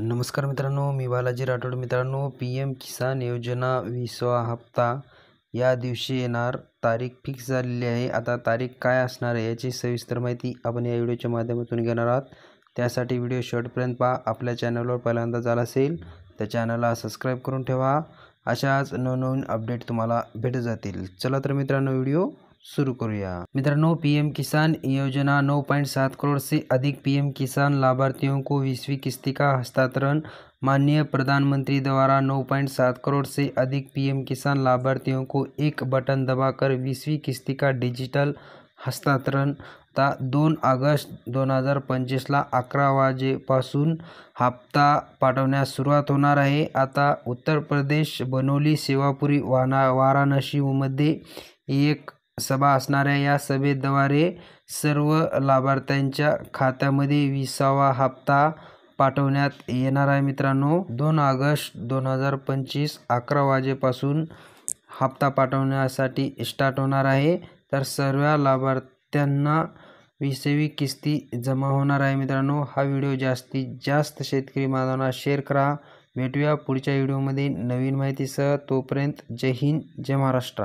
नमस्कार मित्रांनो, मी बालाजी राठोड. मित्रांनो, PM किसान योजना 20वा हप्ता या दिवशी येणार. तारीख फिक्स झालेली आहे. आता तारीख काय असणार आहे याची सविस्तर माहिती आपण या व्हिडिओच्या माध्यमातून घेणार आहोत. त्यासाठी व्हिडिओ शेवटपर्यंत पहा. आपल्या चॅनलवर पहिल्यांदा झाला असेल तर चॅनलला सबस्क्राईब करून ठेवा. अशाच नवनवीन अपडेट तुम्हाला भेटत जातील. चला तर मित्रांनो, व्हिडिओ शुरू करूया. मित्रांनो, PM किसान योजना 9.7 करोड़ से अधिक PM किसान लाभार्थियों को 20वीं किस्ती का हस्तांतरण। माननीय प्रधानमंत्री द्वारा 9.7 करोड़ से अधिक PM किसान लाभार्थियों को एक बटन दबाकर 20वीं किस्ती का डिजिटल हस्तांतरण आता 2 ऑगस्ट 2025 ला 11 वाजेपासून हप्ता पाठवण्यास सुरुवात होणार आहे. आता उत्तर प्रदेश, बनोली, सेवापुरी, वाराणसीमध्ये एक सभा असणाऱ्या या सभेद्वारे सर्व लाभार्थ्यांच्या खात्यामध्ये 20वा हप्ता पाठवण्यात येणार आहे. मित्रांनो, 2 ऑगस्ट 2025 11 वाजेपासून हप्ता पाठवण्यासाठी स्टार्ट होणार आहे. तर सर्व लाभार्थ्यांना 20वी किस्ती जमा होणार आहे. मित्रांनो, हा व्हिडिओ जास्तीत जास्त शेतकरी बांधवांना शेअर करा. भेटूया पुढच्या व्हिडिओमध्ये नवीन माहितीसह. तोपर्यंत जय हिंद, जय महाराष्ट्र.